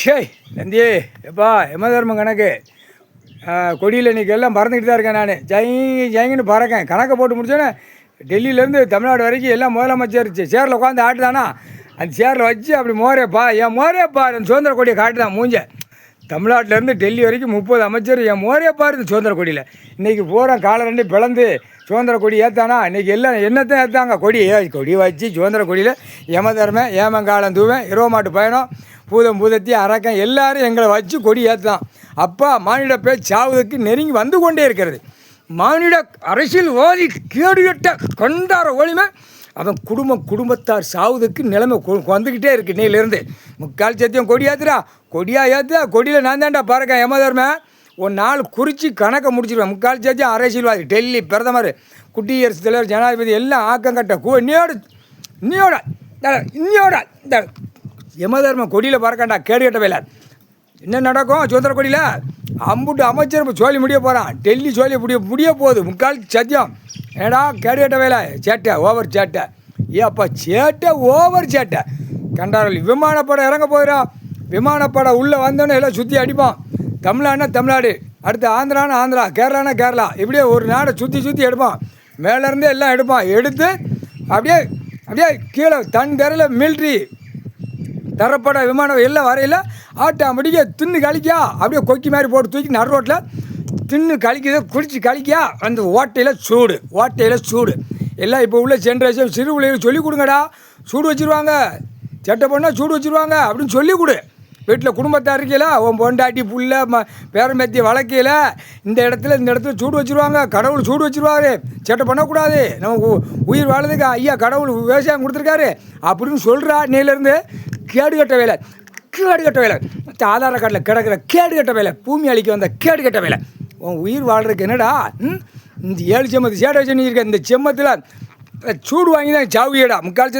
ஷேய் நந்தி எப்பா யமதர்மம் கணக்கு கொடியில் இன்றைக்கி எல்லாம் பறந்துக்கிட்டு தான் இருக்கேன். நான் ஜெயிங்கன்னு பறக்கேன். கணக்கை போட்டு முடிச்சோன்னே டெல்லியிலேருந்து தமிழ்நாடு வரைக்கும் எல்லாம் முதலமைச்சர் சேரில் உட்காந்து ஆட்டுதானா, அந்த சேரில் வச்சு அப்படி மோரேப்பா என் மோரேப்பா இந்த சுதந்திர கொடியை காட்டுதான் மூஞ்ச. தமிழ்நாட்டிலேருந்து டெல்லி வரைக்கும் 30 அமைச்சர் என் மோரேப்பா இந்த சுதந்திர கொடியில். இன்றைக்கி பூரா காலை ரெண்டு பிளந்து சுதந்திர கொடி ஏற்றானா. இன்றைக்கி எல்லாம் என்னத்தான் ஏற்றாங்க கொடி வச்சு சுதந்திர கொடியில் யமதர்மன் ஏமங்காலம் தூவன் இரவு மாட்டு பயணம் பூதத்தி அரக்கன் எல்லாரும் எங்களை வச்சு கொடி ஏற்றான். அப்பா மானிட பேச்சு சாவதுக்கு நெருங்கி வந்து கொண்டே இருக்கிறது. மானிட அரசியல்வாதி கேடுகட்ட கொண்டாட ஒளிமை அவன் குடும்பத்தார் சாவுதுக்கு நிலைமை வந்துக்கிட்டே இருக்கு. இன்னையிலேருந்து முக்கால் சத்தியம் கொடி ஏற்றுறா, கொடியாக ஏற்றுறா, கொடியில் நான் தான்டா பறக்கேன் யமதர்மன். ஒரு நாள் குறித்து கணக்கை முடிச்சிருவேன். முக்கால் சத்தியம் அரசியல்வாதி டெல்லி பிரதமர் குடியரசுத் தலைவர் ஜனாதிபதி எல்லாம் ஆக்கம் கட்ட இன்னையோட இந்த யமதர்மன் கொடியில் பறக்காண்டா கேடுகட்ட வேலை. என்ன நடக்கும் சுதந்திர கொடியில்? அம்புட்டு அமைச்சர் இப்போ சோழி முடிய போகிறான். டெல்லி சோழி முடிய போகுது. முக்கால் சத்தியம் ஏடா கேடுகட்ட வேலை. சேட்டை ஓவர் சேட்டை. ஏப்பா சேட்டை ஓவர் சேட்டை. கண்டாரல் விமானப்படம் இறங்க போயிடும். விமானப்படம் உள்ளே வந்தோன்னே எல்லாம் சுற்றி அடிப்பான். தமிழ்நாடுனா தமிழ்நாடு, அடுத்து ஆந்திரானா ஆந்திரா, கேரளானா கேரளா, இப்படியே ஒரு நாடை சுற்றி எடுப்பான். மேலேருந்தே எல்லாம் எடுப்பான். எடுத்து அப்படியே கீழே தன் தரையில் மில்ட்ரி தரப்பட விமானம் எல்லாம் வரையில் ஆட்டாமடிக்க தின்னு கழிக்கா. அப்படியே கொக்கி மாதிரி போட்டு தூக்கி நடு ரோட்டில் தின்னு கழிக்கிறத குடிச்சு கழிக்கா. அந்த ஓட்டையில் சூடு எல்லாம் இப்போ உள்ள ஜென்ரேஷன் சிறு பிள்ளைகளுக்கு சொல்லிக் கொடுங்கடா. சூடு வச்சுருவாங்க, சட்டை பண்ணால் சூடு வச்சுருவாங்க அப்படின்னு சொல்லிக் கொடு. வீட்டில் குடும்பத்தார் இருக்கையில் உன் பொண்டாட்டி புள்ள பேரம்பேத்தி வளர்க்கையில் இந்த இடத்துல சூடு வச்சுருவாங்க. கடவுள் சூடு வச்சுருவாரு, சேட்டை பண்ணக்கூடாது, நமக்கு உயிர் வாழதுக்கு ஐயா கடவுள் விவசாயம் கொடுத்துருக்காரு அப்படின்னு சொல்கிறா. இன்னையிலேருந்து கேடுகட்ட வேலை ஆதார கார்டில் கிடக்கிற கேடுகட்ட வேலை, பூமி அழிக்க வந்த கேடுகட்ட வேலை. உன் உயிர் வாழ்றதுக்கு என்னடா இந்த 7 செம்மத்து சேட்டை வச்சு இருக்க இந்த செம்மத்தில் சூடு வாங்கி தான் சாவியடா முக்கால்